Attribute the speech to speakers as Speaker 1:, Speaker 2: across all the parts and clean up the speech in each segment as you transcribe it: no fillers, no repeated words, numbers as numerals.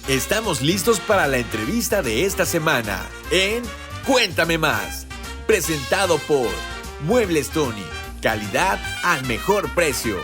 Speaker 1: Estamos listos para la entrevista de esta semana en Cuéntame Más, presentado por Muebles Tony, calidad al mejor precio.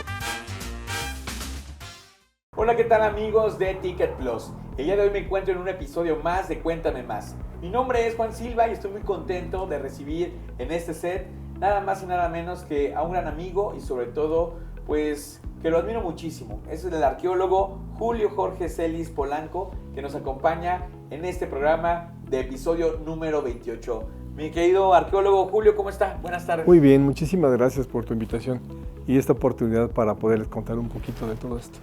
Speaker 1: Hola, ¿qué tal amigos de Ticket Plus? El día de hoy me encuentro en un episodio más de Cuéntame Más. Mi nombre es Juan Silva y estoy muy contento de recibir en este set nada más y nada menos que a un gran amigo y sobre todo, pues, que lo admiro muchísimo. Es el arqueólogo Julio Jorge Celis Polanco, que nos acompaña en este programa de episodio número 28. Mi querido arqueólogo Julio, ¿cómo está? Buenas tardes.
Speaker 2: Muy bien, muchísimas gracias por tu invitación y esta oportunidad para poderles contar un poquito de todo esto.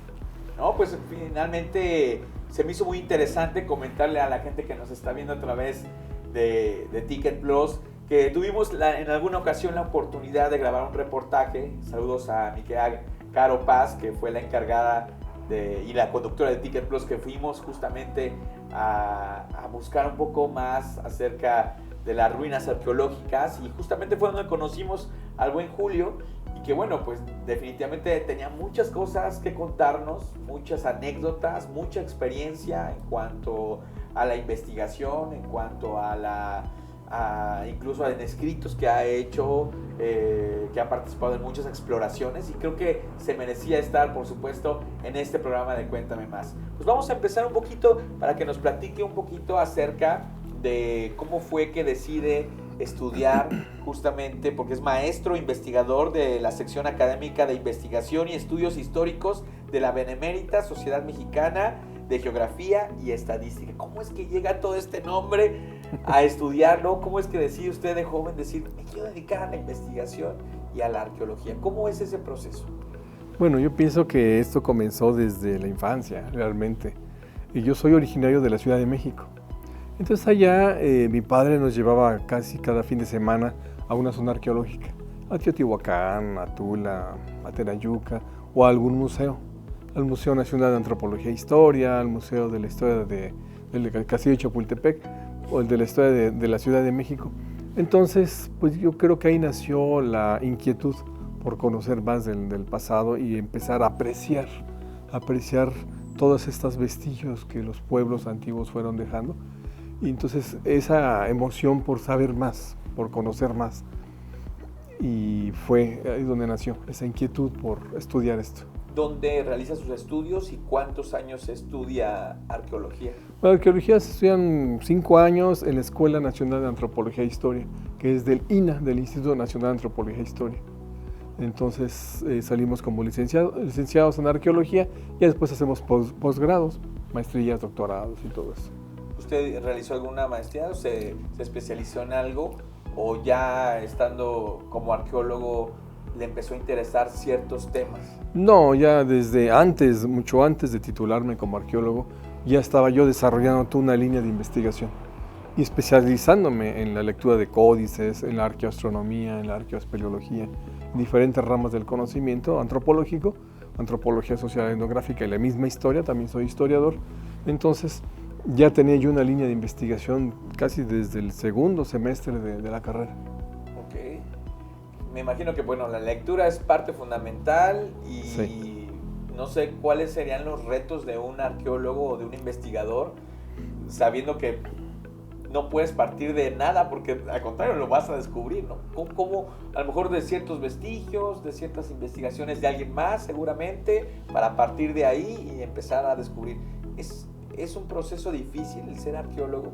Speaker 1: No, pues finalmente se me hizo muy interesante comentarle a la gente que nos está viendo a través de Ticket Plus que tuvimos en alguna ocasión la oportunidad de grabar un reportaje. Saludos a mi querida Caro Paz, que fue la encargada y la conductora de Ticket Plus, que fuimos justamente a buscar un poco más acerca de las ruinas arqueológicas, y justamente fue donde conocimos al buen Julio, y que bueno, pues definitivamente tenía muchas cosas que contarnos, muchas anécdotas, mucha experiencia en cuanto a la investigación, en cuanto incluso en escritos que ha hecho, que ha participado en muchas exploraciones, y creo que se merecía estar, por supuesto, en este programa de Cuéntame Más. Pues vamos a empezar un poquito para que nos platique un poquito acerca de cómo fue que decide estudiar, justamente porque es maestro investigador de la sección académica de investigación y estudios históricos de la Benemérita Sociedad Mexicana de Geografía y Estadística. ¿Cómo es que llega todo este nombre a estudiarlo? ¿Cómo es que decide usted de joven decir, me quiero dedicar a la investigación y a la arqueología? ¿Cómo es ese proceso?
Speaker 2: Bueno, yo pienso que esto comenzó desde la infancia, realmente. Y yo soy originario de la Ciudad de México. Entonces allá mi padre nos llevaba casi cada fin de semana a una zona arqueológica, a Teotihuacán, a Tula, a Tenayuca o a algún museo. Al Museo Nacional de Antropología e Historia, al Museo de la Historia del Castillo de Chapultepec o el de la Historia de la Ciudad de México. Entonces, pues yo creo que ahí nació la inquietud por conocer más del pasado y empezar a apreciar todos estos vestigios que los pueblos antiguos fueron dejando. Y entonces esa emoción por saber más, por conocer más, y fue ahí donde nació esa inquietud por estudiar esto.
Speaker 1: ¿Dónde realiza sus estudios y cuántos años estudia arqueología?
Speaker 2: Bueno, arqueología se estudian 5 años en la Escuela Nacional de Antropología e Historia, que es del INA, del Instituto Nacional de Antropología e Historia. Entonces salimos como licenciados en arqueología y después hacemos posgrados, maestrías, doctorados y todo eso.
Speaker 1: ¿Usted realizó alguna maestría o se especializó en algo, o ya estando como arqueólogo le empezó a interesar ciertos temas?
Speaker 2: No, ya desde antes, mucho antes de titularme como arqueólogo, ya estaba yo desarrollando toda una línea de investigación y especializándome en la lectura de códices, en la arqueoastronomía, en la arqueoespeleología, en diferentes ramas del conocimiento antropológico, antropología social etnográfica y la misma historia, también soy historiador. Entonces ya tenía yo una línea de investigación casi desde el segundo semestre de la carrera.
Speaker 1: Ok. Me imagino que, bueno, la lectura es parte fundamental y sí. No sé cuáles serían los retos de un arqueólogo o de un investigador, sabiendo que no puedes partir de nada porque al contrario lo vas a descubrir, ¿no? Como a lo mejor de ciertos vestigios, de ciertas investigaciones de alguien más seguramente, para partir de ahí y empezar a descubrir. ¿Es un proceso difícil el ser arqueólogo?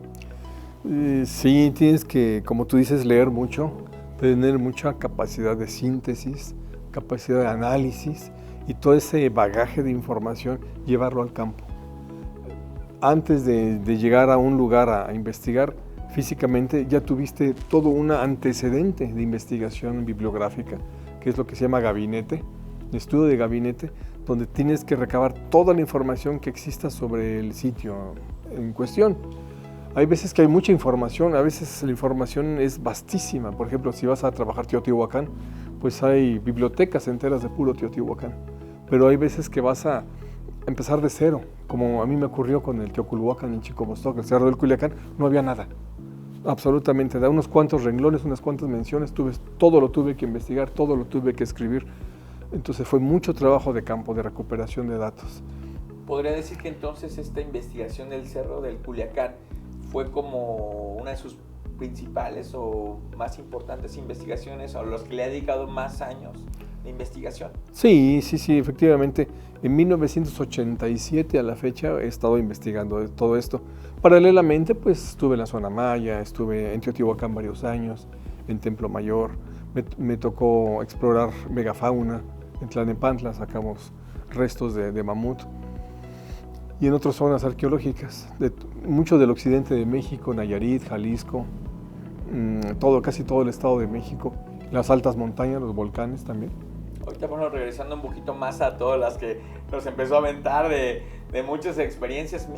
Speaker 2: Sí, tienes que, como tú dices, leer mucho, tener mucha capacidad de síntesis, capacidad de análisis y todo ese bagaje de información, llevarlo al campo. Antes de llegar a un lugar a investigar, físicamente ya tuviste todo un antecedente de investigación bibliográfica, que es lo que se llama gabinete, estudio de gabinete, donde tienes que recabar toda la información que exista sobre el sitio en cuestión. Hay veces que hay mucha información, a veces la información es vastísima. Por ejemplo, si vas a trabajar Teotihuacán, pues hay bibliotecas enteras de puro Teotihuacán. Pero hay veces que vas a empezar de cero, como a mí me ocurrió con el Teoculhuacán en Chicomostoc, el Cerro del Culiacán, no había nada. Absolutamente, da unos cuantos renglones, unas cuantas menciones, todo lo tuve que investigar, todo lo tuve que escribir. Entonces fue mucho trabajo de campo, de recuperación de datos.
Speaker 1: podría decir que entonces esta investigación del Cerro del Culiacán fue como una de sus principales o más importantes investigaciones, o los que le ha dedicado más años de investigación.
Speaker 2: Sí, efectivamente. En 1987 a la fecha he estado investigando todo esto. Paralelamente, pues estuve en la zona maya, estuve en Teotihuacán varios años, en Templo Mayor. Me tocó explorar megafauna. En Tlalnepantla sacamos restos de mamut. Y en otras zonas arqueológicas, mucho del occidente de México, Nayarit, Jalisco, casi todo el estado de México, las altas montañas, los volcanes también.
Speaker 1: Ahorita, bueno, regresando un poquito más a todas las que nos empezó a aventar de muchas experiencias,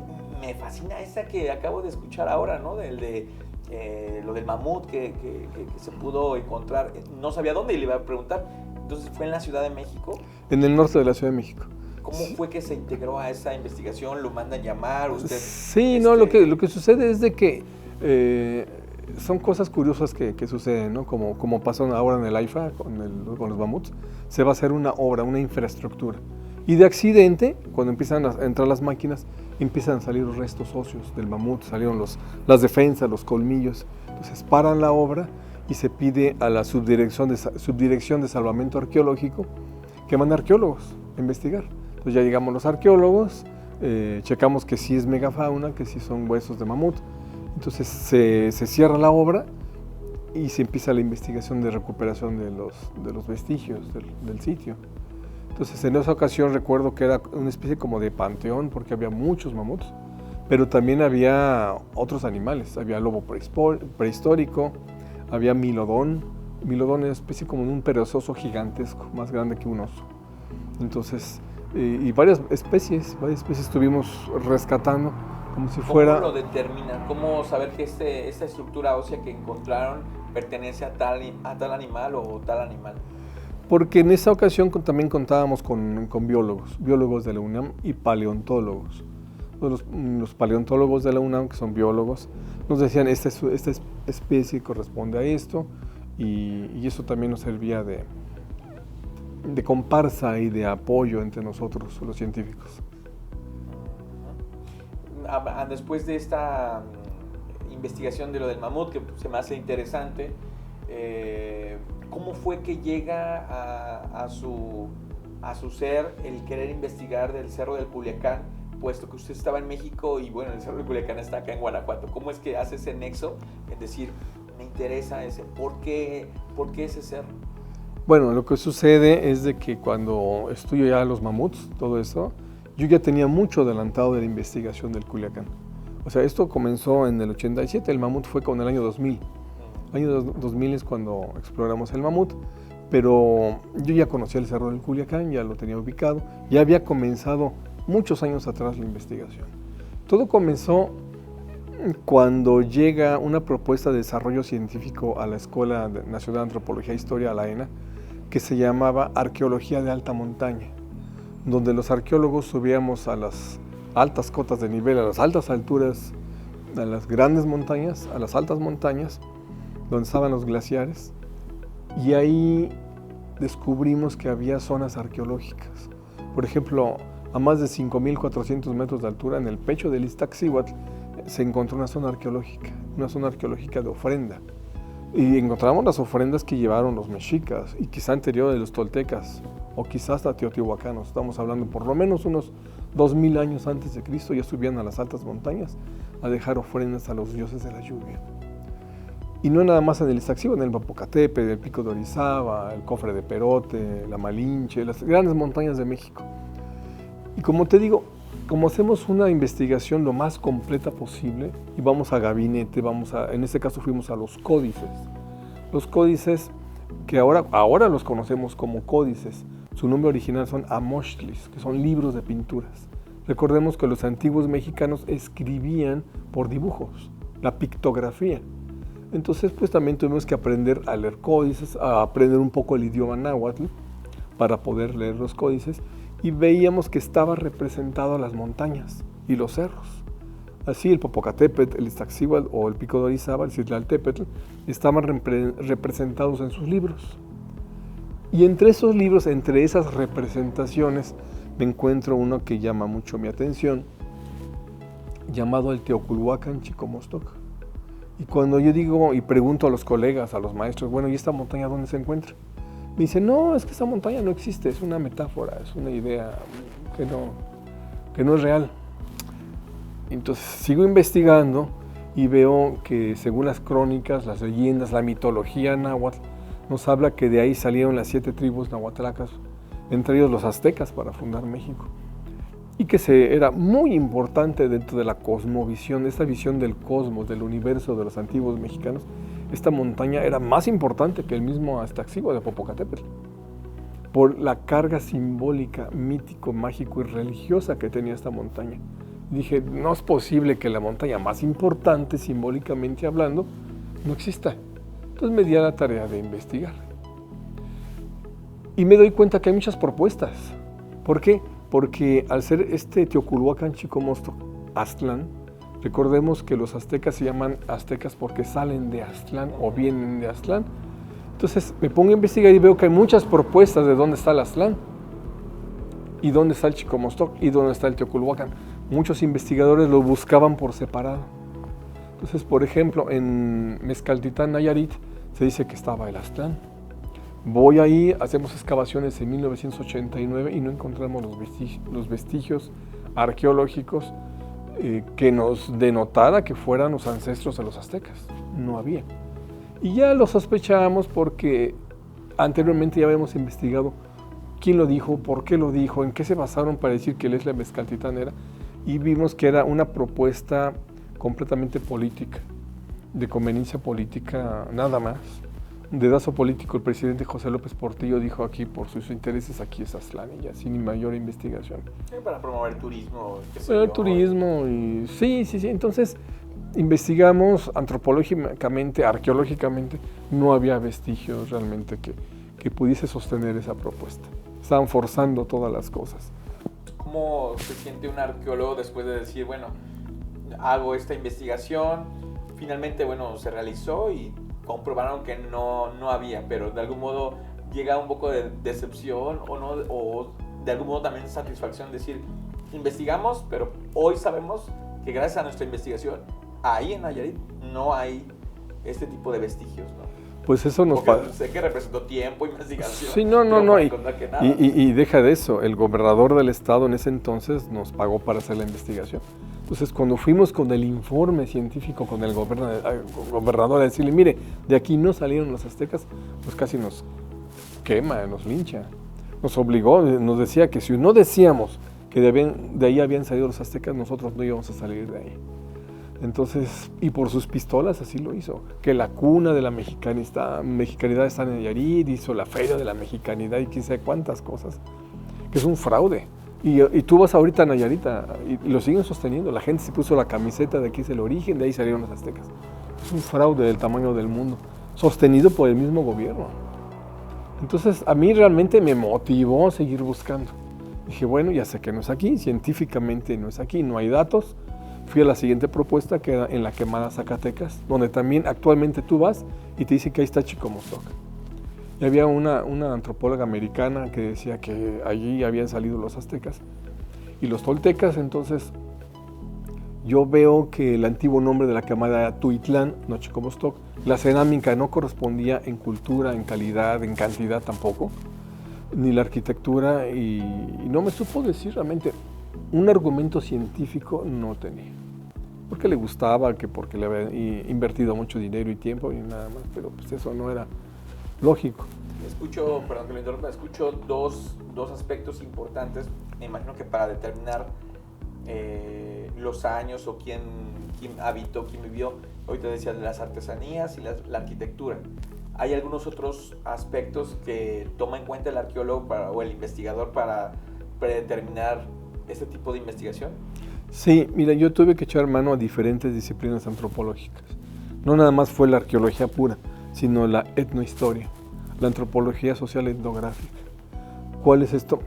Speaker 1: me fascina esa que acabo de escuchar ahora, ¿no? Lo del mamut que se pudo encontrar, no sabía dónde y le iba a preguntar, entonces fue en la Ciudad de México.
Speaker 2: En el norte de la Ciudad de México.
Speaker 1: ¿Cómo fue que se integró a esa investigación? ¿Lo mandan llamar? ¿Usted,
Speaker 2: sí, no, lo que sucede es de que son cosas curiosas que suceden, ¿no? Como pasó ahora en el AIFA con los mamuts, se va a hacer una obra, una infraestructura. Y de accidente, cuando empiezan a entrar las máquinas, empiezan a salir los restos óseos del mamut, salieron las defensas, los colmillos. Entonces paran la obra y se pide a la subdirección de salvamento arqueológico que mande arqueólogos a investigar. Entonces ya llegamos los arqueólogos, checamos que sí es megafauna, que sí son huesos de mamut. Entonces se cierra la obra y se empieza la investigación de recuperación de los vestigios del sitio. Entonces en esa ocasión recuerdo que era una especie como de panteón porque había muchos mamuts, pero también había otros animales, había lobo prehistórico, había milodón. Milodón es una especie como de un perezoso gigantesco, más grande que un oso. Entonces, y varias especies estuvimos rescatando como si fuera...
Speaker 1: ¿Cómo lo determinan? ¿Cómo saber que esta estructura ósea que encontraron pertenece a tal animal o tal animal?
Speaker 2: Porque en esa ocasión también contábamos con biólogos de la UNAM y paleontólogos. Los paleontólogos de la UNAM, que son biólogos, nos decían esta especie corresponde a esto, y eso también nos servía de comparsa y de apoyo entre nosotros, los científicos.
Speaker 1: Después de esta investigación de lo del mamut, que se me hace interesante, ¿cómo fue que llega a su ser el querer investigar del Cerro del Culiacán, puesto que usted estaba en México y bueno, el Cerro del Culiacán está acá en Guanajuato? ¿Cómo es que hace ese nexo en decir, me interesa ese? ¿Por qué ese cerro?
Speaker 2: Bueno, lo que sucede es de que cuando estudio ya los mamuts, todo eso, yo ya tenía mucho adelantado de la investigación del Culiacán. O sea, esto comenzó en el 87, el mamut fue con el año 2000. El año 2000 es cuando exploramos el mamut, pero yo ya conocía el Cerro del Culiacán, ya lo tenía ubicado, ya había comenzado muchos años atrás la investigación. Todo comenzó cuando llega una propuesta de desarrollo científico a la Escuela Nacional de Antropología e Historia, a la ENA, que se llamaba Arqueología de Alta Montaña, donde los arqueólogos subíamos a las altas cotas de nivel, a las altas alturas, a las grandes montañas, a las altas montañas, donde estaban los glaciares, y ahí descubrimos que había zonas arqueológicas. Por ejemplo, a más de 5.400 metros de altura, en el pecho del Iztaccíhuatl, se encontró una zona arqueológica de ofrenda. Y encontramos las ofrendas que llevaron los mexicas, y quizá anteriores de los toltecas, o quizás hasta teotihuacanos. Estamos hablando por lo menos unos 2000 años antes de Cristo, ya subían a las altas montañas a dejar ofrendas a los dioses de la lluvia. Y no nada más en el Iztaccíhuatl, en el Popocatépetl, el Pico de Orizaba, el Cofre de Perote, la Malinche, las grandes montañas de México. Y como te digo, como hacemos una investigación lo más completa posible y vamos a gabinete, en este caso fuimos a los códices. Los códices que ahora los conocemos como códices, su nombre original son amochtlis, que son libros de pinturas. Recordemos que los antiguos mexicanos escribían por dibujos, la pictografía. Entonces pues también tuvimos que aprender a leer códices, a aprender un poco el idioma náhuatl para poder leer los códices, y veíamos que estaba representado las montañas y los cerros. Así el Popocatépetl, el Iztaccíhuatl o el Pico de Orizaba, el Citlaltépetl, estaban representados en sus libros. Y entre esos libros, entre esas representaciones, me encuentro uno que llama mucho mi atención, llamado el Teoculhuacán Chicomostoc. Y cuando yo digo y pregunto a los colegas, a los maestros, bueno, ¿y esta montaña dónde se encuentra? Me dicen, no, es que esta montaña no existe, es una metáfora, es una idea que no es real. Entonces sigo investigando y veo que según las crónicas, las leyendas, la mitología náhuatl, nos habla que de ahí salieron las 7 tribus nahuatlacas, entre ellos los aztecas, para fundar México. Y que era muy importante dentro de la cosmovisión, esta visión del cosmos, del universo de los antiguos mexicanos. Esta montaña era más importante que el mismo Aztaccíhuatl de Popocatépetl, por la carga simbólica, mítico, mágico y religiosa que tenía esta montaña. Dije, no es posible que la montaña más importante, simbólicamente hablando, no exista. Entonces me di a la tarea de investigar. Y me doy cuenta que hay muchas propuestas. ¿Por qué? Porque al ser este Teoculhuacán Chicomostoc, Aztlán, recordemos que los aztecas se llaman aztecas porque salen de Aztlán o vienen de Aztlán. Entonces me pongo a investigar y veo que hay muchas propuestas de dónde está el Aztlán, y dónde está el Chicomostoc, y dónde está el Teoculhuacán. Muchos investigadores lo buscaban por separado. Entonces, por ejemplo, en Mezcaltitán, Nayarit, se dice que estaba el Aztlán. Voy ahí, hacemos excavaciones en 1989 y no encontramos los vestigios arqueológicos que nos denotara que fueran los ancestros de los aztecas. No había. Y ya lo sospechábamos porque anteriormente ya habíamos investigado quién lo dijo, por qué lo dijo, en qué se basaron para decir que el Isla Mezcaltitán era, y vimos que era una propuesta completamente política, de conveniencia política nada más. Dedazo político, el presidente José López Portillo dijo aquí, por sus intereses, aquí es Aztlán, y ya, sin mayor investigación.
Speaker 1: Para promover turismo.
Speaker 2: Turismo, y sí, entonces investigamos antropológicamente, arqueológicamente, no había vestigios realmente que pudiese sostener esa propuesta. Estaban forzando todas las cosas.
Speaker 1: ¿Cómo se siente un arqueólogo después de decir, bueno, hago esta investigación, finalmente, bueno, se realizó y comprobaron que no había, pero de algún modo llega un poco de decepción o de algún modo también satisfacción decir, investigamos, pero hoy sabemos que gracias a nuestra investigación, ahí en Nayarit no hay este tipo de vestigios, ¿no?
Speaker 2: Pues eso nos
Speaker 1: pasa. Sé que representó tiempo, investigación.
Speaker 2: Sí, no. Y deja de eso, el gobernador del estado en ese entonces nos pagó para hacer la investigación. Entonces, cuando fuimos con el informe científico con el gobernador a decirle, mire, de aquí no salieron los aztecas, pues casi nos quema, nos lincha. Nos obligó, nos decía que si no decíamos que de ahí habían salido los aztecas, nosotros no íbamos a salir de ahí. Entonces, y por sus pistolas así lo hizo, que la cuna de la mexicanidad está en Nayarit, hizo la feria de la mexicanidad y quién sabe cuántas cosas, que es un fraude. Y tú vas ahorita a Nayarit y lo siguen sosteniendo, la gente se puso la camiseta de aquí es el origen, de ahí salieron los aztecas. Es un fraude del tamaño del mundo, sostenido por el mismo gobierno. Entonces, a mí realmente me motivó a seguir buscando. Dije, bueno, ya sé que no es aquí, científicamente no es aquí, no hay datos. Fui a la siguiente propuesta, que era en la Quemada Zacatecas, donde también actualmente tú vas y te dice que ahí está Chicomostoc. Y había una antropóloga americana que decía que allí habían salido los aztecas y los toltecas. Entonces yo veo que el antiguo nombre de la quemada era Tuitlán, no Chicomostoc. La cerámica no correspondía en cultura, en calidad, en cantidad tampoco, ni la arquitectura, y no me supo decir realmente. Un argumento científico no tenía. Porque le gustaba, que porque le había invertido mucho dinero y tiempo y nada más, pero pues eso no era lógico.
Speaker 1: Perdón que lo interrumpa, escucho dos aspectos importantes. Me imagino que para determinar los años o quién habitó, quién vivió, hoy te decía de las artesanías y la arquitectura. ¿Hay algunos otros aspectos que toma en cuenta el arqueólogo o el investigador para predeterminar este tipo de investigación?
Speaker 2: Sí, mira, yo tuve que echar mano a diferentes disciplinas antropológicas. No nada más fue la arqueología pura, sino la etnohistoria, la antropología social etnográfica. ¿Cuál es esto?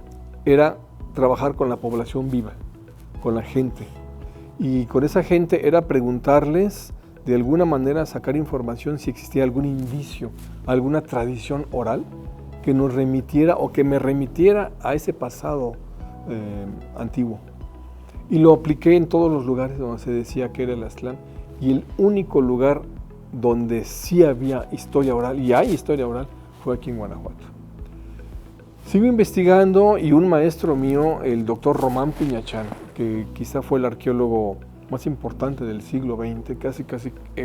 Speaker 2: Era trabajar con la población viva, con la gente. Y con esa gente era preguntarles, de alguna manera sacar información si existía algún indicio, alguna tradición oral que nos remitiera o que me remitiera a ese pasado antiguo. Y lo apliqué en todos los lugares donde se decía que era el Aztlán, y el único lugar donde sí había historia oral, y hay historia oral, fue aquí en Guanajuato. Sigo investigando y un maestro mío, el doctor Román Piñachán, que quizá fue el arqueólogo más importante del siglo XX, casi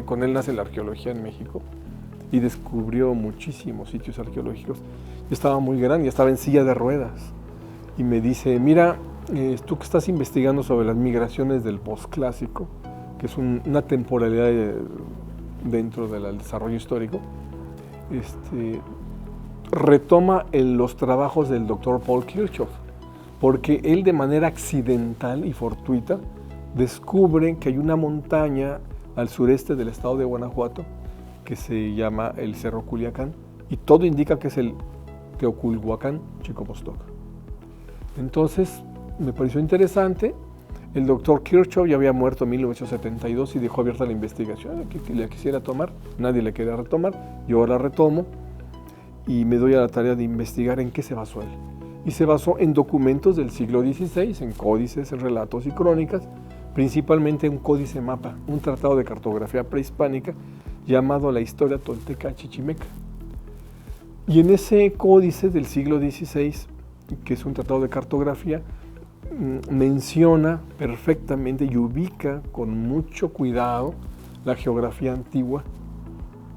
Speaker 2: con él nace la arqueología en México, y descubrió muchísimos sitios arqueológicos. Yo estaba muy grande, ya estaba en silla de ruedas, y me dice, mira, tú que estás investigando sobre las migraciones del posclásico, que es una temporalidad dentro del desarrollo histórico, retoma los trabajos del doctor Paul Kirchhoff, porque él de manera accidental y fortuita descubre que hay una montaña al sureste del estado de Guanajuato que se llama el Cerro Culiacán, y todo indica que es el Teoculhuacán Chicomostoc. Entonces me pareció interesante. El doctor Kirchhoff ya había muerto en 1972 y dejó abierta la investigación, que la quisiera tomar, nadie la quería retomar, yo la retomo y me doy a la tarea de investigar en qué se basó él. Y se basó en documentos del siglo XVI, en códices, en relatos y crónicas, principalmente un códice mapa, un tratado de cartografía prehispánica llamado La Historia Tolteca Chichimeca. Y en ese códice del siglo XVI, que es un tratado de cartografía, menciona perfectamente y ubica con mucho cuidado la geografía antigua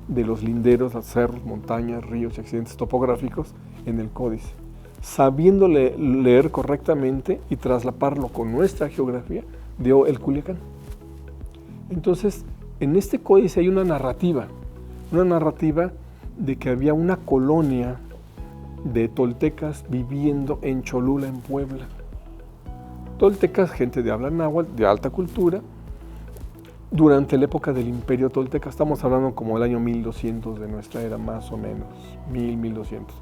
Speaker 2: de los linderos, los cerros, montañas, ríos y accidentes topográficos en el códice. Sabiendo leer correctamente y traslaparlo con nuestra geografía, dio el Culiacán. Entonces, en este códice hay una narrativa de que había una colonia de toltecas viviendo en Cholula, en Puebla. Toltecas, gente de habla náhuatl, de alta cultura, durante la época del Imperio Tolteca, estamos hablando como el año 1200 de nuestra era, más o menos, 1200.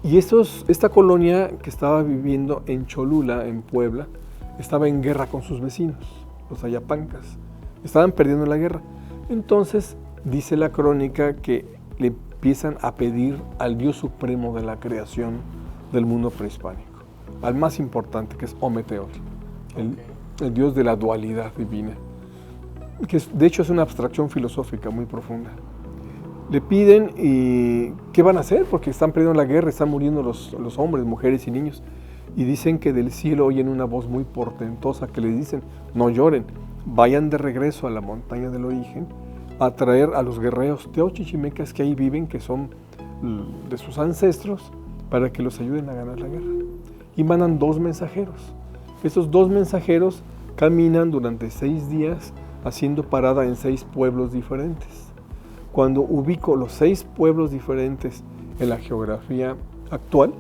Speaker 2: Y esta colonia que estaba viviendo en Cholula, en Puebla, estaba en guerra con sus vecinos, los ayapancas. Estaban perdiendo la guerra. Entonces, dice la crónica que le empiezan a pedir al Dios supremo de la creación del mundo prehispánico, al más importante, que es Ometeotl, el Dios de la dualidad divina, que de hecho es una abstracción filosófica muy profunda. Le piden, y ¿qué van a hacer? Porque están perdiendo la guerra, están muriendo los hombres, mujeres y niños. Y dicen que del cielo oyen una voz muy portentosa que les dicen, no lloren, vayan de regreso a la montaña del origen a traer a los guerreros teochichimecas que ahí viven, que son de sus ancestros, para que los ayuden a ganar la guerra. Y mandan 2 mensajeros. Esos 2 mensajeros caminan durante 6 días haciendo parada en 6 pueblos diferentes. Cuando ubico los 6 pueblos diferentes en la geografía actual,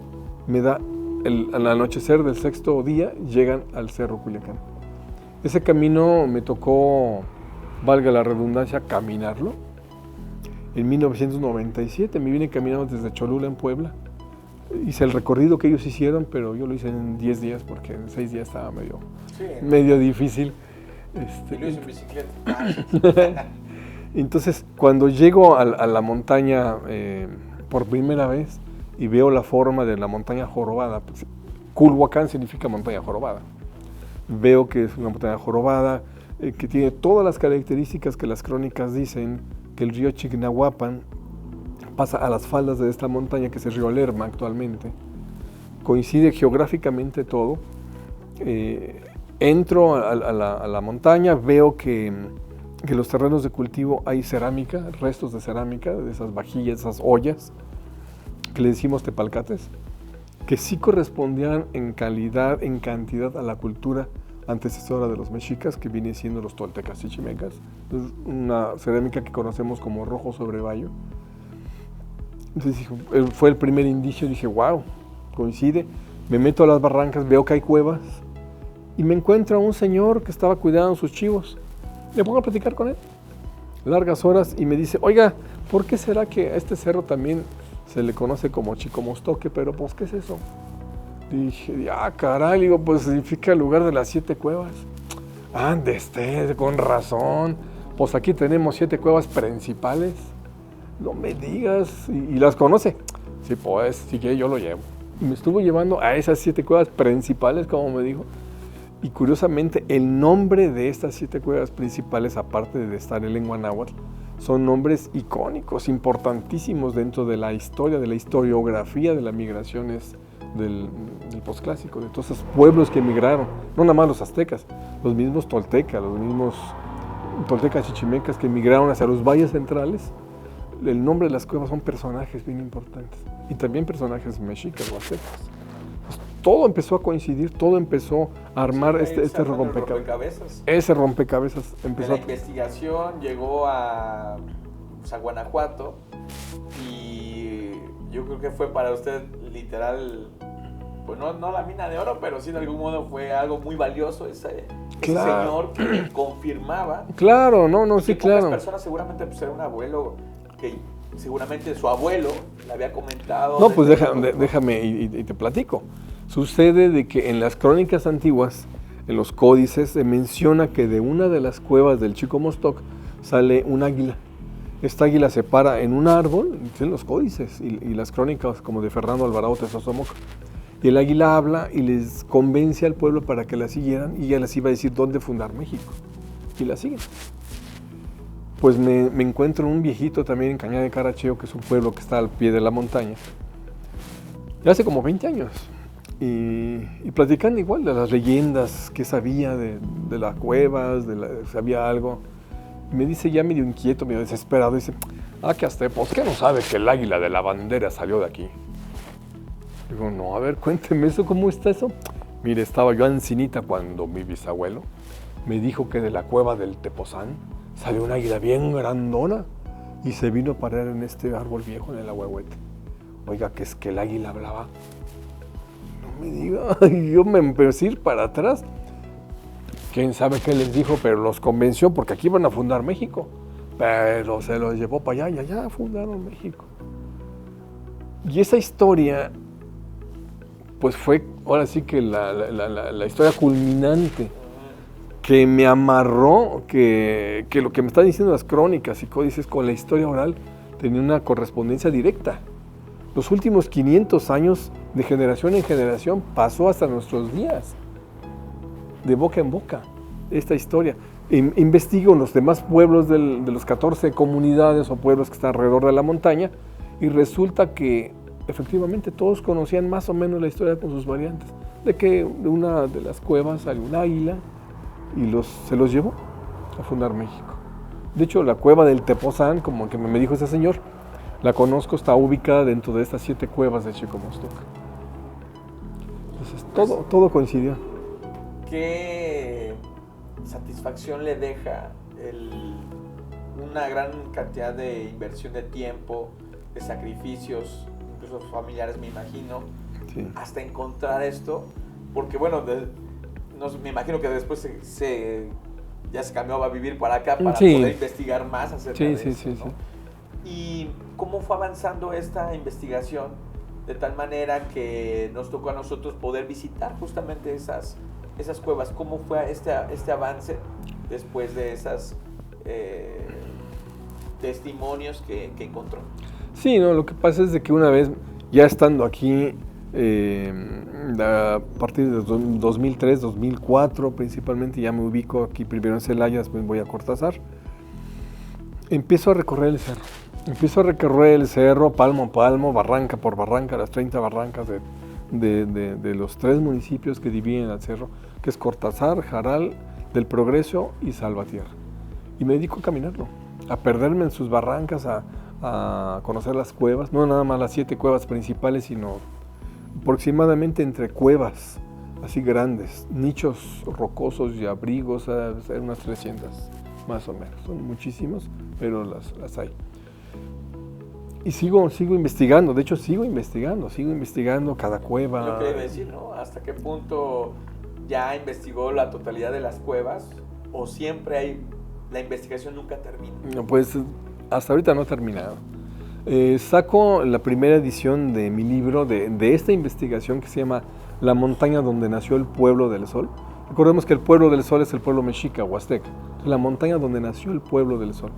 Speaker 2: me da al anochecer del 6º día, llegan al Cerro Culiacán. Ese camino me tocó, valga la redundancia, caminarlo. En 1997 me vine caminando desde Cholula, en Puebla. Hice el recorrido que ellos hicieron, pero yo lo hice en 10 días porque en 6 días estaba medio difícil.
Speaker 1: Y lo hice en bicicleta.
Speaker 2: Entonces, cuando llego a la montaña por primera vez y veo la forma de la montaña jorobada, pues, Culhuacán significa montaña jorobada. Veo que es una montaña jorobada, que tiene todas las características que las crónicas dicen, que el río Chignahuapan pasa a las faldas de esta montaña, que es el río Lerma actualmente. Coincide geográficamente todo. Entro a la montaña, veo que los terrenos de cultivo hay cerámica, restos de cerámica, de esas vajillas, esas ollas, que le decimos tepalcates, que sí correspondían en calidad, en cantidad a la cultura antecesora de los mexicas, que viene siendo los toltecas chichimecas. Es una cerámica que conocemos como rojo sobre bayo. Entonces fue el primer indicio, dije, wow, coincide. Me meto a las barrancas, veo que hay cuevas y me encuentro a un señor que estaba cuidando sus chivos. Me pongo a platicar con él largas horas y me dice, oiga, ¿por qué será que a este cerro también se le conoce como Chicomostoque? Pero pues, ¿qué es eso? Dije, caray, digo, pues significa el lugar de las 7 cuevas. Ande con razón. Pues aquí tenemos 7 cuevas principales. No me digas. ¿Y las conoce? Sí, pues, sí que yo lo llevo. Me estuvo llevando a esas 7 cuevas principales, como me dijo. Y curiosamente, el nombre de estas 7 cuevas principales, aparte de estar en lengua náhuatl, son nombres icónicos, importantísimos dentro de la historia, de la historiografía de las migraciones del posclásico, de todos esos pueblos que emigraron, no nada más los aztecas, los mismos toltecas, chichimecas que emigraron hacia los valles centrales. El nombre de las cuevas son personajes bien importantes, y también personajes mexicas o aztecas. Pues todo empezó a coincidir, todo empezó a armar este rompecabezas. Ese rompecabezas empezó.
Speaker 1: La investigación llegó a Guanajuato, y yo creo que fue para usted literal, pues no la mina de oro, pero sí de algún modo fue algo muy valioso ese señor que confirmaba.
Speaker 2: Claro, sí, claro.
Speaker 1: Pocas personas, seguramente pues era un abuelo que seguramente su abuelo le había comentado.
Speaker 2: No, pues déjame y te platico. Sucede de que en las crónicas antiguas, en los códices, se menciona que de una de las cuevas del Chicomostoc sale un águila. Esta águila se para en un árbol, en los códices y las crónicas como de Fernando Alvarado Tezosomoca. Y el águila habla y les convence al pueblo para que la siguieran, y ya les iba a decir dónde fundar México. Y la siguen. Pues me encuentro un viejito también en Cañada de Caracheo, que es un pueblo que está al pie de la montaña, ya hace como 20 años, y platicando igual de las leyendas que sabía de las cuevas, sabía algo. Me dice ya medio inquieto, medio desesperado, dice, que Aztepos, ¿qué no sabe que el águila de la bandera salió de aquí? Digo, no, a ver, cuénteme eso, ¿cómo está eso? Mire, estaba yo ancinita cuando mi bisabuelo me dijo que de la cueva del Tepozán salió un águila bien grandona y se vino a parar en este árbol viejo, en el ahuehuete. Oiga, que es que el águila hablaba. No me diga, yo me empecé a ir para atrás. Quién sabe qué les dijo, pero los convenció, porque aquí iban a fundar México. Pero se los llevó para allá y allá fundaron México. Y esa historia, pues fue ahora sí que la historia culminante que me amarró, que lo que me están diciendo las crónicas y códices con la historia oral tenía una correspondencia directa. Los últimos 500 años, de generación en generación, pasó hasta nuestros días, de boca en boca, esta historia. Investigo en los demás pueblos de los 14 comunidades o pueblos que están alrededor de la montaña, y resulta que efectivamente todos conocían más o menos la historia con sus variantes, de que de una de las cuevas salió un águila y se los llevó a fundar México. De hecho, la cueva del Tepozán, como que me dijo ese señor, la conozco, está ubicada dentro de estas 7 cuevas de Chicomostoc. Entonces, todo coincidió.
Speaker 1: ¿Qué satisfacción le deja una gran cantidad de inversión de tiempo, de sacrificios, incluso familiares, me imagino, sí, hasta encontrar esto? Porque bueno, me imagino que después ya se cambió a vivir para acá para poder investigar más acerca de eso, ¿no? Sí. ¿Y cómo fue avanzando esta investigación de tal manera que nos tocó a nosotros poder visitar justamente esas cuevas? ¿Cómo fue este avance después de esos testimonios que encontró?
Speaker 2: Sí, no, lo que pasa es de que una vez, ya estando aquí, a partir de 2003, 2004 principalmente, ya me ubico aquí primero en Celaya, después voy a Cortázar, empiezo a recorrer el cerro palmo a palmo, barranca por barranca, las 30 barrancas de los 3 municipios que dividen el cerro, que es Cortázar, Jaral, Del Progreso y Salvatierra. Y me dedico a caminarlo, a perderme en sus barrancas, a conocer las cuevas, no nada más las 7 cuevas principales, sino aproximadamente entre cuevas así grandes, nichos rocosos y abrigos, hay unas 300 más o menos, son muchísimos, pero las hay. Y sigo investigando, de hecho sigo investigando cada cueva.
Speaker 1: Yo quería decir, ¿no? ¿Hasta qué punto ya investigó la totalidad de las cuevas? ¿O siempre la investigación nunca termina?
Speaker 2: No, pues hasta ahorita no ha terminado. Saco la primera edición de mi libro de esta investigación que se llama La montaña donde nació el pueblo del sol. Recordemos que el pueblo del sol es el pueblo mexica o azteca. La montaña donde nació el pueblo del sol.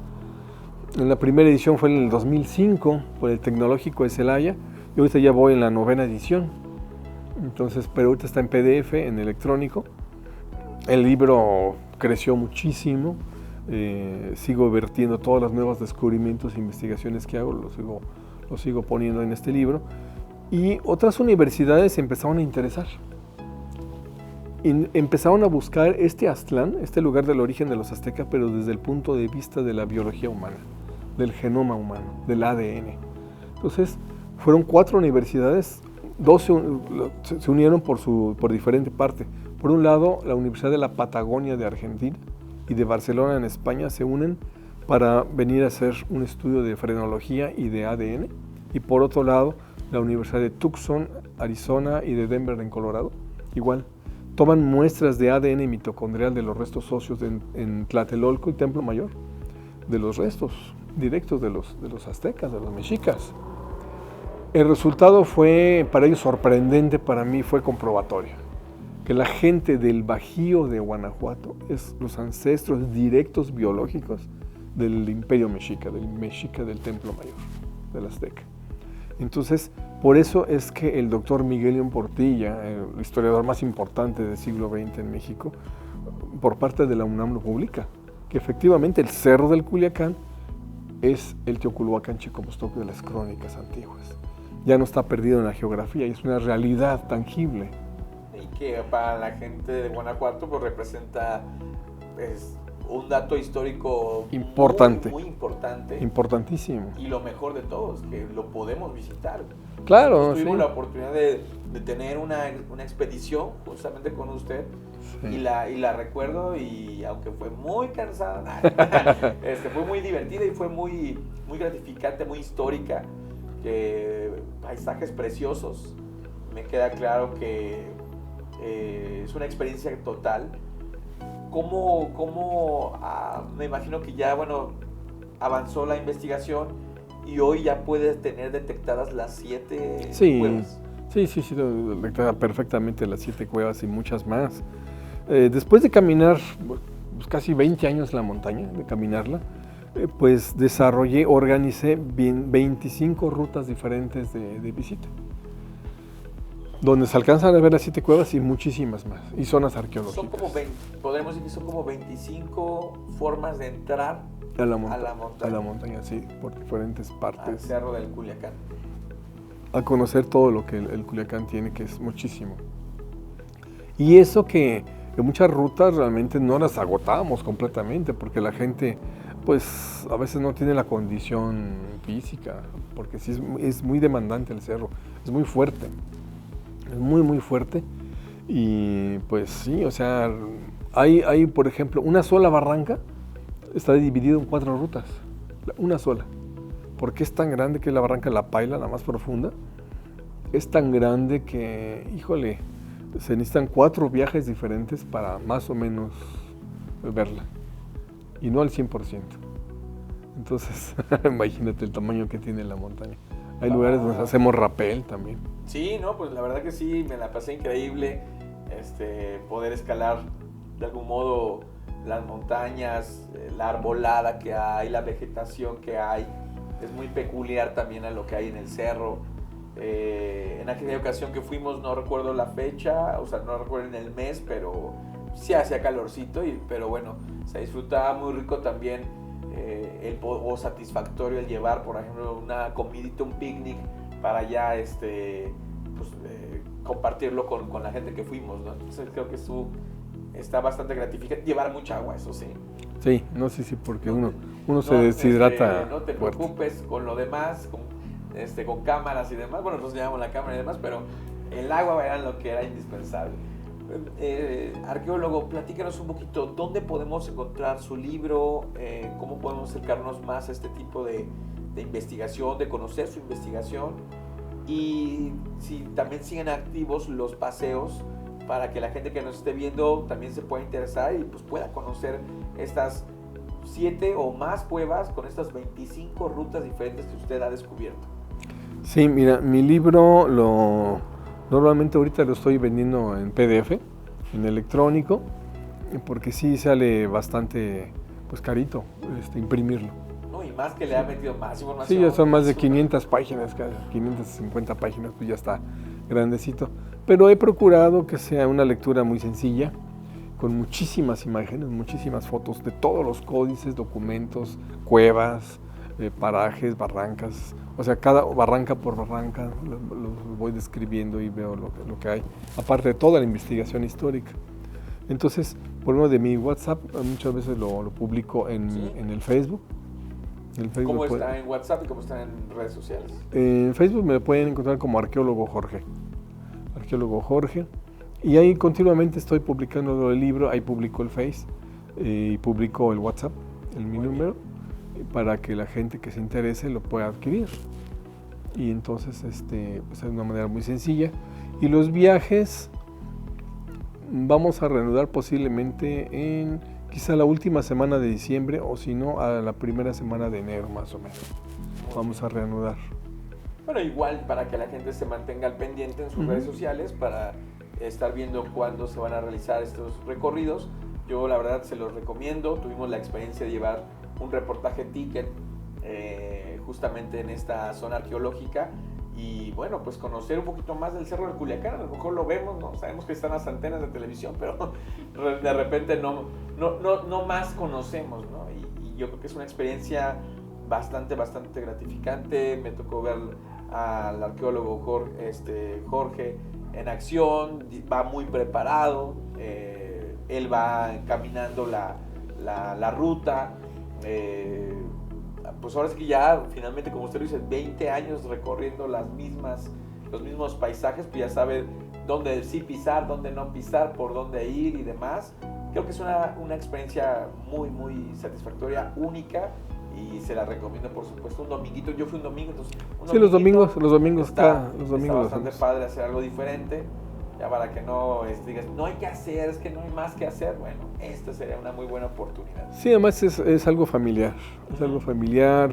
Speaker 2: La primera edición fue en el 2005 por el Tecnológico de Celaya, y ahorita ya voy en la 9ª edición. Entonces, pero ahorita está en PDF, en electrónico. El libro creció muchísimo. Sigo vertiendo todos los nuevos descubrimientos e investigaciones que hago, lo sigo poniendo en este libro. Y otras universidades se empezaron a interesar. Empezaron a buscar este Aztlán, este lugar del origen de los aztecas, pero desde el punto de vista de la biología humana, del genoma humano, del ADN. Entonces, fueron 4 universidades, 2 se unieron por diferente parte. Por un lado, la Universidad de la Patagonia de Argentina y de Barcelona en España se unen para venir a hacer un estudio de frenología y de ADN. Y por otro lado, la Universidad de Tucson, Arizona y de Denver en Colorado, igual. Toman muestras de ADN mitocondrial de los restos óseos en Tlatelolco y Templo Mayor, de los restos directos de los aztecas, de los mexicas. El resultado fue para ellos sorprendente, para mí fue comprobatorio. Que la gente del Bajío de Guanajuato es los ancestros directos biológicos del imperio mexica, del Templo Mayor, del azteca. Entonces, por eso es que el doctor Miguel León Portilla, el historiador más importante del siglo XX en México, por parte de la UNAM lo publica, que efectivamente el Cerro del Culiacán es el Teoculhuacán Chicomostoc de las crónicas antiguas. Ya no está perdido en la geografía, es una realidad tangible.
Speaker 1: Y que para la gente de Guanajuato pues representa un dato histórico
Speaker 2: importante,
Speaker 1: muy importante,
Speaker 2: importantísimo,
Speaker 1: y lo mejor de todo es que lo podemos visitar.
Speaker 2: Claro,
Speaker 1: tuvimos
Speaker 2: sí.
Speaker 1: la oportunidad de tener una expedición justamente con usted, sí. y la recuerdo, y aunque fue muy cansada, fue muy divertida y fue muy gratificante, muy histórica, paisajes preciosos. Me queda claro que es una experiencia total. Me imagino que ya, avanzó la investigación y hoy ya puedes tener detectadas las 7 cuevas?
Speaker 2: Sí, detectada perfectamente las 7 cuevas y muchas más. Después de caminar casi 20 años la montaña, de caminarla, pues organicé 25 rutas diferentes de visita, donde se alcanzan a ver las 7 cuevas y muchísimas más, y zonas arqueológicas.
Speaker 1: Podemos decir que son como 25 formas de entrar a la montaña,
Speaker 2: sí, por diferentes partes.
Speaker 1: Al Cerro del Culiacán.
Speaker 2: A conocer todo lo que el Culiacán tiene, que es muchísimo. Y eso que muchas rutas realmente no las agotábamos completamente, porque la gente, pues, a veces no tiene la condición física, porque sí es muy demandante el cerro, es muy fuerte. Es muy fuerte, y pues sí, o sea, hay por ejemplo, una sola barranca está dividida en 4 rutas, una sola, porque es tan grande que es la barranca La Paila, la más profunda, es tan grande que, híjole, se necesitan 4 viajes diferentes para más o menos verla, y no al 100%. Entonces, imagínate el tamaño que tiene la montaña. Hay lugares donde hacemos rappel también.
Speaker 1: Sí, no, pues la verdad que sí, me la pasé increíble, poder escalar de algún modo las montañas, la arbolada que hay, la vegetación que hay, es muy peculiar también a lo que hay en el cerro. En aquella ocasión que fuimos, no recuerdo la fecha, o sea, no recuerdo en el mes, pero sí hacía calorcito, pero bueno, se disfrutaba muy rico también, o satisfactorio el llevar, por ejemplo, una comidita, un picnic, para ya compartirlo con la gente que fuimos, ¿no? Entonces creo que eso está bastante gratificante. Llevar mucha agua, eso sí.
Speaker 2: Sí, porque uno se deshidrata.
Speaker 1: No te preocupes con lo demás, con cámaras y demás. Bueno, nosotros llevamos la cámara y demás, pero el agua era lo que era indispensable. Arqueólogo, platícanos un poquito, ¿dónde podemos encontrar su libro? ¿Cómo podemos acercarnos más a este tipo de investigación, de conocer su investigación? Y si también siguen activos los paseos para que la gente que nos esté viendo también se pueda interesar y pues pueda conocer estas 7 o más cuevas con estas 25 rutas diferentes que usted ha descubierto.
Speaker 2: Sí, mira, mi libro normalmente ahorita lo estoy vendiendo en PDF, en electrónico, porque sí sale bastante carito imprimirlo.
Speaker 1: No, y más que le ha metido más información.
Speaker 2: Sí, ya son más de 500 páginas, casi 550 páginas, pues ya está grandecito. Pero he procurado que sea una lectura muy sencilla, con muchísimas imágenes, muchísimas fotos de todos los códices, documentos, cuevas, parajes, barrancas. O sea, cada barranca por barranca los voy describiendo y veo lo que hay, aparte de toda la investigación histórica. Entonces, por uno de mi WhatsApp, muchas veces lo publico en el Facebook.
Speaker 1: ¿Cómo está en WhatsApp y cómo está en redes sociales?
Speaker 2: En Facebook me pueden encontrar como Arqueólogo Jorge. Arqueólogo Jorge. Y ahí continuamente estoy publicando el libro, ahí publico el Face y publico el WhatsApp, mi número, para que la gente que se interese lo pueda adquirir. Y entonces, pues es una manera muy sencilla. Y los viajes vamos a reanudar posiblemente en quizá la última semana de diciembre, o si no, a la primera semana de enero más o menos. Vamos a reanudar.
Speaker 1: Bueno, igual para que la gente se mantenga al pendiente en sus redes sociales para estar viendo cuándo se van a realizar estos recorridos. Yo la verdad se los recomiendo. Tuvimos la experiencia de llevar un reportaje Ticket justamente en esta zona arqueológica y bueno, pues conocer un poquito más del Cerro del Culiacán. A lo mejor lo vemos, ¿no? Sabemos que están las antenas de televisión, pero de repente no más conocemos, ¿no? Y yo creo que es una experiencia bastante gratificante. Me tocó ver al arqueólogo Jorge en acción, va muy preparado, él va caminando la ruta, pues ahora es que ya finalmente, como usted lo dice, 20 años recorriendo los mismos paisajes, pues ya sabe dónde sí pisar, dónde no pisar, por dónde ir y demás. Creo que es una experiencia muy satisfactoria, única, y se la recomiendo, por supuesto. Un dominguito, yo fui un domingo, entonces
Speaker 2: sí, los domingos
Speaker 1: está bastante padre hacer algo diferente, ya para que no digas, no hay que hacer, es que no hay más que hacer. Bueno, esta sería una muy buena oportunidad.
Speaker 2: Sí, además es algo familiar,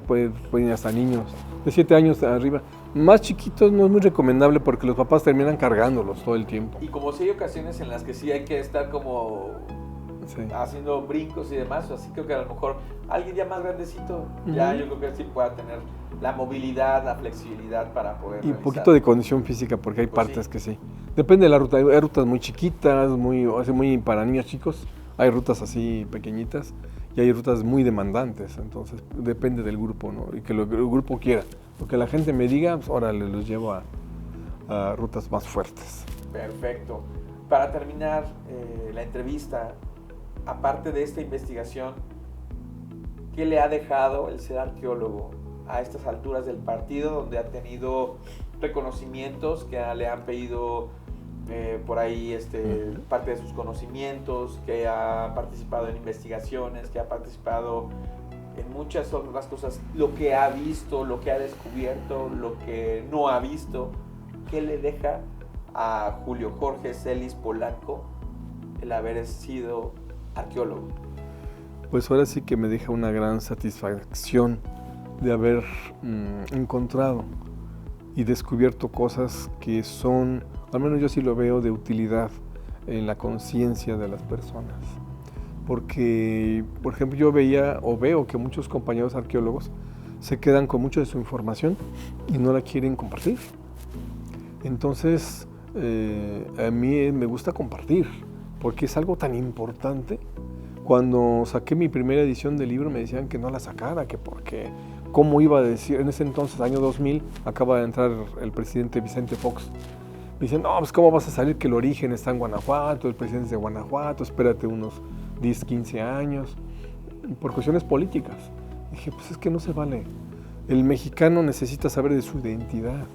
Speaker 2: pueden ir hasta niños de 7 años arriba. Más chiquitos no es muy recomendable porque los papás terminan cargándolos todo el tiempo.
Speaker 1: Y como si hay ocasiones en las que sí hay que estar como haciendo brincos y demás, así creo que a lo mejor alguien ya más grandecito, ya yo creo que sí pueda tener la movilidad, la flexibilidad para poder
Speaker 2: y un poquito de condición física, porque hay partes que sí. Depende de la ruta, hay rutas muy chiquitas, muy para niños chicos, hay rutas así pequeñitas y hay rutas muy demandantes, entonces depende del grupo, ¿no? Y que el grupo quiera, lo que la gente me diga, pues órale, los llevo a rutas más fuertes.
Speaker 1: Perfecto. Para terminar la entrevista, aparte de esta investigación, ¿qué le ha dejado el ser arqueólogo a estas alturas del partido, donde ha tenido reconocimientos que le han pedido por ahí parte de sus conocimientos, que ha participado en investigaciones, que ha participado en muchas otras cosas, lo que ha visto, lo que ha descubierto, lo que no ha visto? ¿Qué le deja a Julio Jorge Celis Polanco el haber sido arqueólogo?
Speaker 2: Pues ahora sí que me deja una gran satisfacción de haber encontrado y descubierto cosas que son, al menos yo sí lo veo, de utilidad en la conciencia de las personas. Porque, por ejemplo, yo veo que muchos compañeros arqueólogos se quedan con mucho de su información y no la quieren compartir. Entonces, a mí me gusta compartir, porque es algo tan importante. Cuando saqué mi primera edición del libro me decían que no la sacara, que porque, ¿cómo iba a decir? En ese entonces, año 2000, acaba de entrar el presidente Vicente Fox. Me dicen, no, pues ¿cómo vas a salir que el origen está en Guanajuato, el presidente es de Guanajuato, espérate unos 10, 15 años, por cuestiones políticas. Dije, pues es que no se vale. El mexicano necesita saber de su identidad,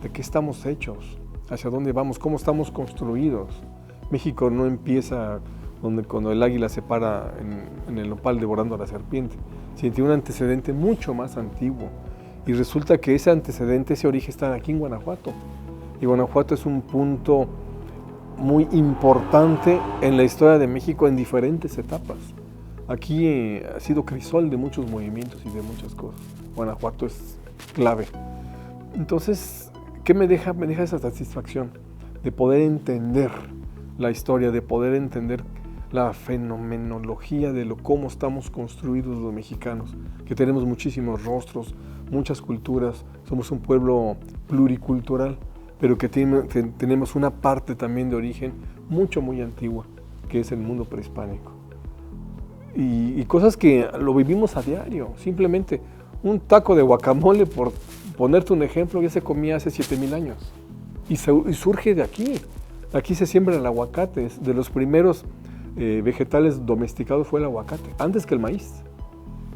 Speaker 2: de qué estamos hechos, hacia dónde vamos, cómo estamos construidos. México no empieza cuando el águila se para en el nopal devorando a la serpiente, sino tiene un antecedente mucho más antiguo. Y resulta que ese antecedente, ese origen está aquí en Guanajuato. Y Guanajuato es un punto muy importante en la historia de México en diferentes etapas. Aquí ha sido crisol de muchos movimientos y de muchas cosas. Guanajuato es clave. Entonces, ¿qué me deja? Me deja esa satisfacción de poder entender la historia, de poder entender la fenomenología de cómo estamos construidos los mexicanos, que tenemos muchísimos rostros, muchas culturas, somos un pueblo pluricultural. pero que tenemos una parte también de origen muy antigua, que es el mundo prehispánico. Y cosas que lo vivimos a diario, simplemente un taco de guacamole, por ponerte un ejemplo, ya se comía hace 7,000 años. Y surge de aquí. Aquí se siembra el aguacate. De los primeros vegetales domesticados fue el aguacate, antes que el maíz.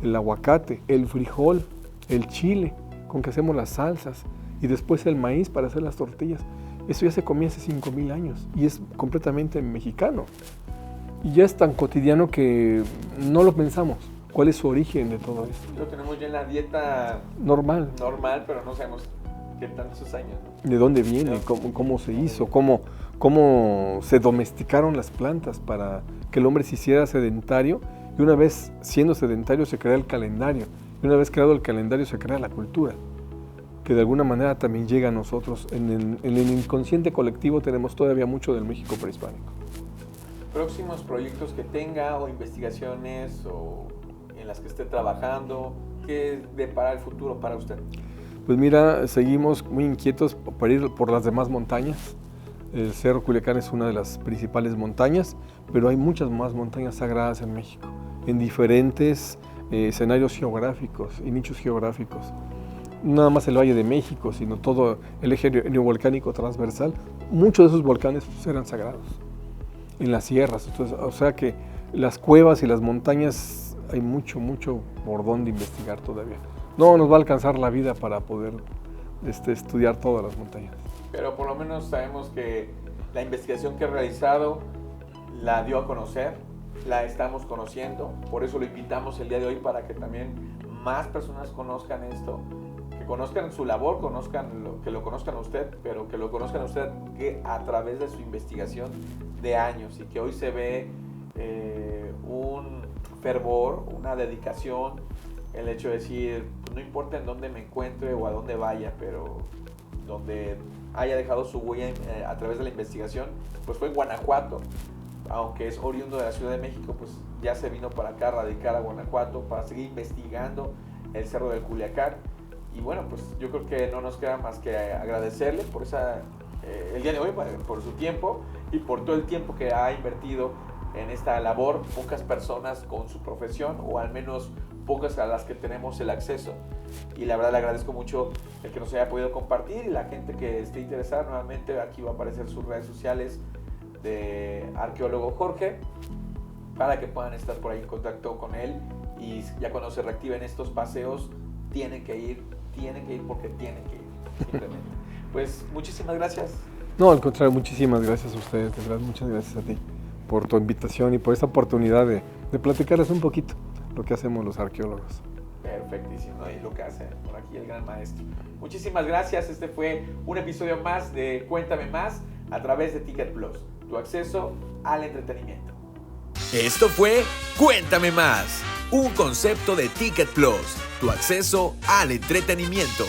Speaker 2: El aguacate, el frijol, el chile, con que hacemos las salsas, y después el maíz para hacer las tortillas. Eso ya se comía hace 5,000 años y es completamente mexicano. Y ya es tan cotidiano que no lo pensamos. ¿Cuál es su origen de todo esto?
Speaker 1: Lo tenemos ya en la dieta
Speaker 2: normal,
Speaker 1: pero no sabemos qué tantos años, ¿no?
Speaker 2: ¿De dónde viene? ¿Cómo se hizo? ¿Cómo se domesticaron las plantas para que el hombre se hiciera sedentario? Y una vez siendo sedentario se crea el calendario. Y una vez creado el calendario se crea la cultura, que de alguna manera también llega a nosotros. En el inconsciente colectivo tenemos todavía mucho del México prehispánico.
Speaker 1: Próximos proyectos que tenga o investigaciones o en las que esté trabajando, ¿qué depara el futuro para usted?
Speaker 2: Pues mira, seguimos muy inquietos para ir por las demás montañas. El Cerro Culiacán es una de las principales montañas, pero hay muchas más montañas sagradas en México, en diferentes escenarios geográficos y nichos geográficos. No nada más el Valle de México, sino todo el eje neovolcánico transversal. Muchos de esos volcanes eran sagrados, en las sierras. Entonces, o sea que las cuevas y las montañas hay mucho por dónde investigar todavía. No nos va a alcanzar la vida para poder estudiar todas las montañas.
Speaker 1: Pero por lo menos sabemos que la investigación que ha realizado la dio a conocer, la estamos conociendo, por eso lo invitamos el día de hoy para que también más personas conozcan esto, que conozcan su labor, que lo conozcan a usted, pero que lo conozcan a usted que a través de su investigación de años y que hoy se ve un fervor, una dedicación, el hecho de decir, no importa en dónde me encuentre o a dónde vaya, pero donde haya dejado su huella a través de la investigación, pues fue en Guanajuato. Aunque es oriundo de la Ciudad de México, pues ya se vino para acá a radicar a Guanajuato para seguir investigando el Cerro del Culiacán. Y bueno, pues yo creo que no nos queda más que agradecerle por el día de hoy, por su tiempo y por todo el tiempo que ha invertido en esta labor. Pocas personas con su profesión, o al menos pocas a las que tenemos el acceso. Y la verdad le agradezco mucho el que nos haya podido compartir, y la gente que esté interesada, nuevamente aquí va a aparecer sus redes sociales de arqueólogo Jorge, para que puedan estar por ahí en contacto con él, y ya cuando se reactiven estos paseos tienen que ir porque tienen que ir, simplemente. Pues muchísimas gracias.
Speaker 2: No, al contrario, muchísimas gracias a ustedes, de verdad, muchas gracias a ti por tu invitación y por esta oportunidad de platicarles un poquito lo que hacemos los arqueólogos.
Speaker 1: Perfectísimo, y lo que hace por aquí el gran maestro. Muchísimas gracias, este fue un episodio más de Cuéntame Más a través de Ticket Plus, tu acceso al entretenimiento.
Speaker 3: Esto fue Cuéntame Más, un concepto de Ticket Plus, tu acceso al entretenimiento.